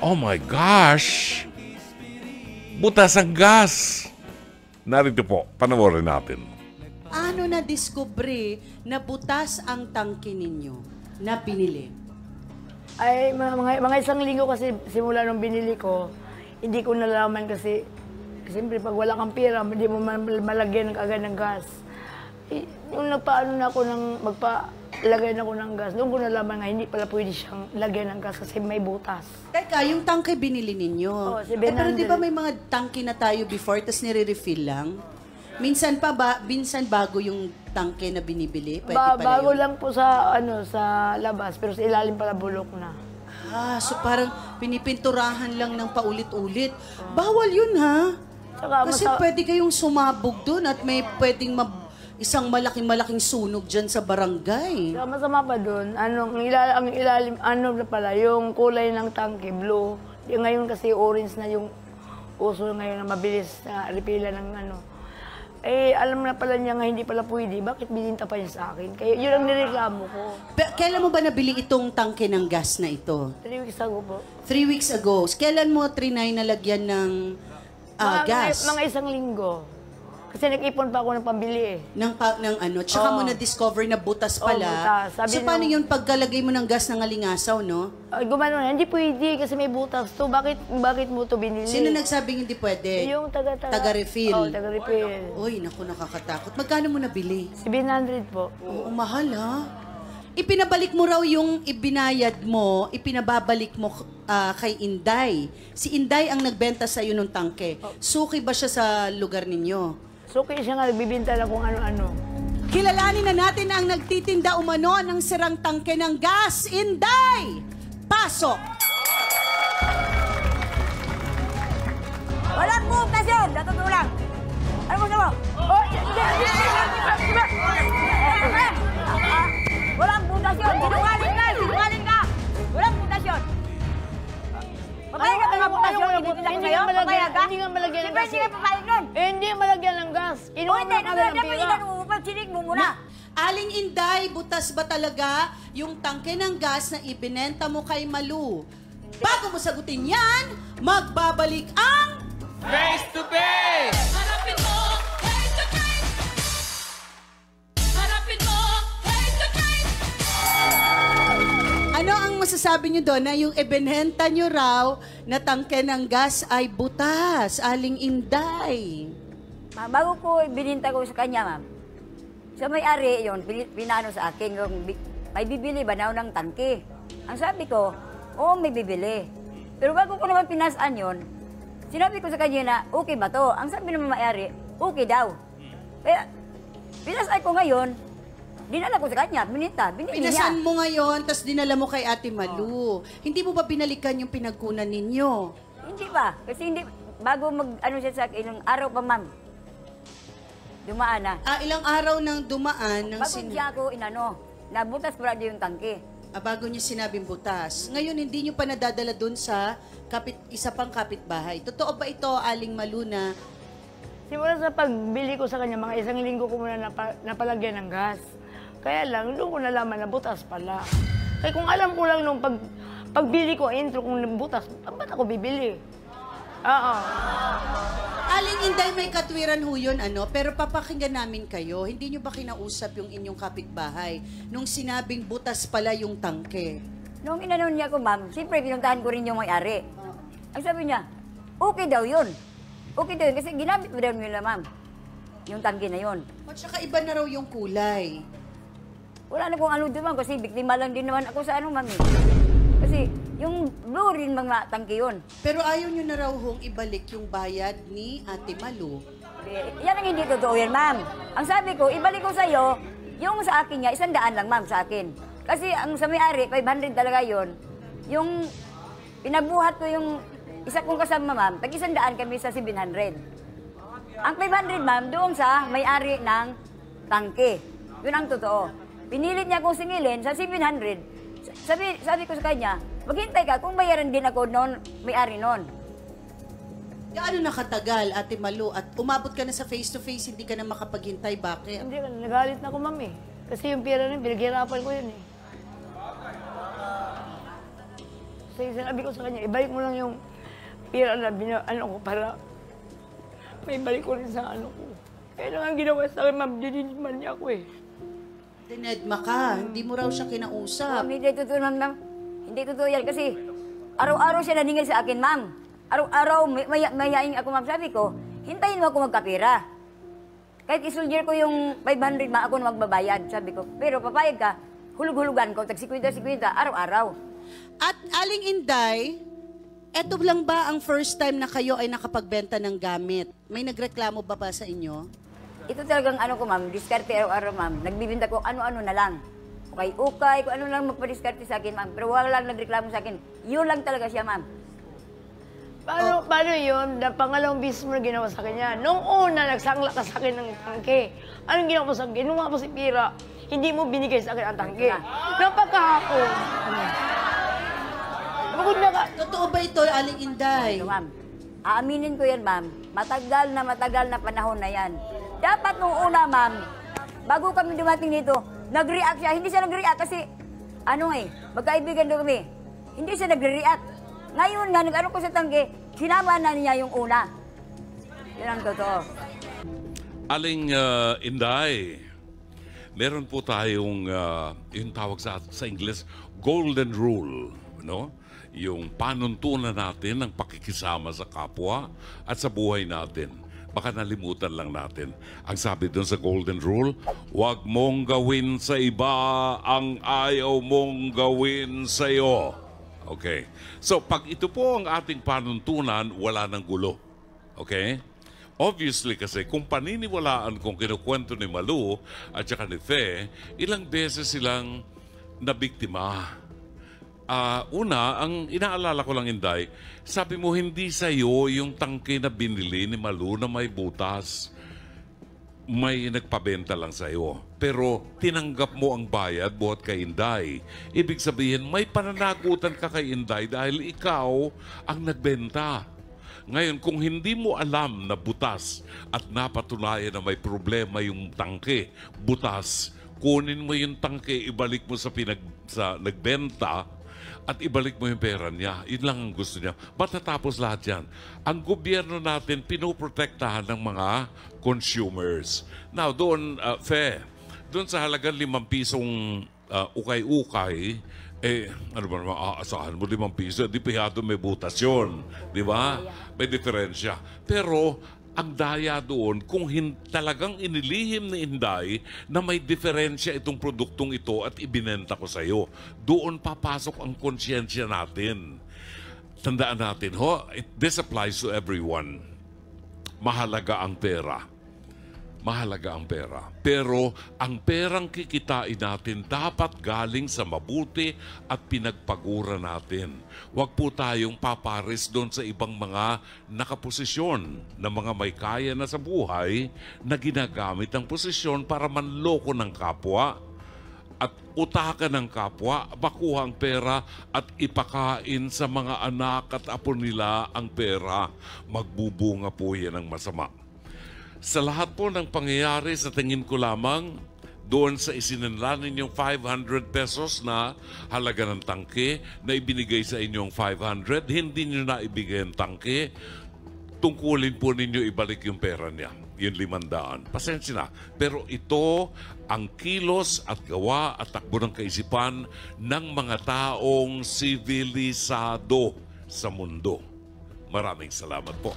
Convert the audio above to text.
Oh my gosh! Butas ang gas! Narito po, panoorin natin. Ano na-discover na butas ang tangke ninyo na binili? Ay, mga isang linggo kasi simula nung binili ko, hindi ko nalaman kasi siyempre pag wala kang pera, hindi mo malagyan agad ng gas. Yung nagpaano na ako magpalagay na ako ng gas, doon ko nalaman nga hindi pala pwede siyang lagyan ng gas kasi may butas. Teka, yung tangke binili ninyo. Oo, si Pero di ba 700. may mga tangke na tayo before, tapos nire-refill lang? Minsan bago yung tangke na binibili? Pwede pala Bago yun? lang po sa labas, pero sa ilalim pala bulok na. So parang pinipinturahan lang ng paulit-ulit. Bawal yun, ha? Saka, Kasi pwede kayong sumabog doon at may pwedeng isang malaking sunog dyan sa barangay. Saka masama pa doon, ang ilalim, na pala, yung kulay ng tangke, blue. Yung ngayon kasi orange na yung uso ngayon na mabilis na repilan ng alam na pala niya nga hindi pala pwede, bakit bininta pa niya sa akin? Kaya yun ang nireklamo ko. Kailan mo ba nabili itong tangke ng gas na ito? 3 weeks ago po. 3 weeks ago. Kailan mo trinay na lagyan ng gas? Mga isang linggo. Kasi nag-ipon pa ako ng pambili eh. Tsaka mo na-discover na butas pala. Butas. So paano yun pagkalagay mo ng gas ng alingasaw, no? Gumano na, hindi pwede kasi may butas. So bakit mo to binili? Sino nagsabing hindi pwede? Yung taga-refill. Oo, taga-refill. Uy, naku, nakakatakot. Magkano mo nabili? 700 po. Oo, mahal ha. Ipinabalik mo raw yung ibinayad mo, ipinababalik mo kay Inday. Si Inday ang nagbenta sa'yo ng tangke. Suki ba siya sa lugar ninyo? Suki siya nga, nagbibinta na kung ano-ano. Kilalanin na natin ang nagtitinda umano ng sirang tangke ng gas. Inday! Pasok! Walang butas yun! Natutulang lang! Ano gusto mo? Oh, hindi! Walang butas yun! Sinungaling ka! Sinungaling ka! Walang butas yun! Papayag ka ba ng butas yun? Hindi nga malagyan ng gas. Siyempre, hindi ka papayag nun! Hindi malagyan ng gas. O Inuha hindi, mo ka ng pera. pagsinig mo muna! Aling Inday, butas ba talaga yung tangke ng gas na ibinenta mo kay Malu? Bago mo sagutin yan, magbabalik ang... Face to face! Harapin mo, face to face! Harapin mo, face to face! Ano ang masasabi nyo doon na yung ibinenta nyo raw na tangke ng gas ay butas, Aling Inday? Ma'am, bago ko bininta ko sa kanya, ma'am, sa may-ari yun, pinano sa akin, yung, may bibili ba na ng tangke? Ang sabi ko, oo, may bibili. Pero bago ko naman pinasaan yun, sinabi ko sa kanya na, okay ba to? Ang sabi naman may-ari, okay daw. Kaya, pinasaan ko ngayon, dinala ko sa kanya, bininta, binili niya. Pinasan mo ngayon, tapos dinala mo kay Ate Malu. Hindi mo ba binalikan yung pinagkunan ninyo? Hindi pa, kasi hindi, bago siya sa akin, ilang araw pa, ma'am. Dumaan na. Ilang araw nang dumaan ng Bago siya ako nabutas pa yung tangke. bago niyo sinabing butas. Ngayon, hindi niyo pa nadadala dun sa isa pang kapitbahay. Totoo ba ito, Aling Malu, na Simula sa pagbili ko sa kanya, mga isang linggo ko muna napalagyan ng gas. Kaya lang, doon ko nalaman na butas pala. Kaya kung alam ko lang nung pagbili ko, intro kung butas, ba't ako bibili? Oo. Aling Inday, may katwiran ho yun, pero papakinggan namin kayo. Hindi nyo ba kinausap yung inyong kapitbahay nung sinabing butas pala yung tangke? Nung inanon niya ko, ma'am, siyempre pinuntahan ko rin yung may-ari. Ang sabi niya, okay daw yun. Okay daw yun, kasi ginamit mo daw nila, ma'am. Yung tangke na yun. At saka iba na raw yung kulay. Wala na kung ano doon, ma'am, kasi biktima lang din naman ako sa ma'am. Kasi yung blue rin mga tangke yun. Pero ayaw nyo na raw hong ibalik yung bayad ni Ate Malu. Yan ang hindi totoo yan, ma'am. Ang sabi ko, ibalik ko sa'yo, yung sa akin niya, 100 lang, ma'am, sa akin. Kasi ang sa may-ari, 500 talaga yun. Yung pinabuhat ko yung isa kong kasama, ma'am, tag-100 kami sa 700. Ang 500, ma'am, doon sa may-ari ng tangke. Yun ang totoo. Pinilit niya kong singilin sa 700. Sabi ko sa kanya, maghintay ka kung bayaran din ako noon, may-ari noon. Gaano nakatagal, Ate Malu, at umabot ka na sa face-to-face, hindi ka na makapaghintay, bakit? Hindi, nagalit na ako, ma'am eh. Kasi yung pera rin, pinaghirapan ko yun eh. Sinabi ko sa kanya, ibalik mo lang yung pira na ano ko para may balik ko rin sa ano ko. Kaya lang ang ginawa sa akin, ma'am, dinidman niya ako eh. Dinedma ka. Hindi mo raw siya kinausap. Ma'am, hindi totoo, ma'am. Hindi totoo yan kasi araw-araw siya naningil sa akin, ma'am. Araw-araw, mayayain ako, ma'am. Sabi ko, hintayin mo ako magkapira. Kahit isoldier ko yung 500, ako na magbabayad, sabi ko. Pero papayag ka, hulug-hulugan ko, tag-50-50, araw-araw. At Aling Inday, eto lang ba ang first time na kayo ay nakapagbenta ng gamit? May nagreklamo ba sa inyo? Ito talagang ano ko, ma'am, diskarte araw-araw, ma'am. Nagbibinta ko ano-ano na lang. Ukay-ukay, kung ano lang magpa-diskarte sa akin, ma'am. Pero wala lang nagreklamo sa akin. Yun lang talaga siya, ma'am. Paano yun? Pangalawang business mo na ginawa sa kanya. Nung una, nagsangla ka sa akin ng tangke. Anong ginawa mo sa akin? Ginawa mo si Pira. Hindi mo binigay sa akin ang tangke. Nang pagkahapon. Bukod na ka. Totoo ba ito, Aling Inday? Ito, ma'am. Aaminin ko yan, ma'am. Matagal na panahon na yan. Dapat nung una, ma'am, bago kami dumating dito, nag-react siya. Hindi siya nag-react kasi, magkaibigan doon kami. Hindi siya nag-react. Ngayon nga, nag-ano ko sa tangke, sinama na niya yung una. Yan ang totoo. Aling Inday, meron po tayong yung tawag sa English, golden rule, no? Yung panuntunan natin ng pakikisama sa kapwa at sa buhay natin. Baka nalimutan lang natin. Ang sabi doon sa golden rule, huwag mong gawin sa iba ang ayaw mong gawin sa iyo. Okay. So, pag ito po ang ating panuntunan, wala ng gulo. Okay? Obviously kasi, kung paniniwalaan kung kinukwento ni Malu at saka ni Fe, ilang beses silang nabiktima. Una, ang inaalala ko lang, Inday, sabi mo hindi sa'yo yung tangke na binili ni Malu na may butas. May nagpabenta lang sa'yo. Pero tinanggap mo ang bayad buhat kay Inday. Ibig sabihin, may pananagutan ka kay Inday dahil ikaw ang nagbenta. Ngayon, kung hindi mo alam na butas at napatunayan na may problema yung tangke, butas, kunin mo yung tangke, ibalik mo sa nagbenta, at ibalik mo yung pera niya. Yun lang ang gusto niya. Matatapos lahat yan. Ang gobyerno natin, pinoprotektahan ng mga consumers. Now, doon, doon sa halagang 5 pisong ukay-ukay, ano ba naman, aasahan mo 5 piso, di pihado may butas yun. Di ba? May diferensya. Pero, ang daya doon, kung talagang inilihim ni Inday na may diferensya itong produktong ito at ibinenta ko sa iyo, doon papasok ang konsyensya natin. Tandaan natin, this applies to everyone. Mahalaga ang pera. Mahalaga ang pera. Pero ang perang kikitain natin dapat galing sa mabuti at pinagpagura natin. Huwag po tayong papares doon sa ibang mga nakaposisyon na mga may kaya na sa buhay na ginagamit ang posisyon para manloko ng kapwa at utakan ng kapwa, makuha ang pera at ipakain sa mga anak at apo nila ang pera. Magbubunga po yan ng masama. Sa lahat po ng pangyayari, sa tingin ko lamang, doon sa isinanla ninyong 500 pesos na halaga ng tangke, na ibinigay sa inyong 500, hindi nyo na ibigay ang tangke, tungkulin po ninyo ibalik yung pera niya, yung 500. Pasensya na. Pero ito ang kilos at gawa at takbo ng kaisipan ng mga taong sivilisado sa mundo. Maraming salamat po.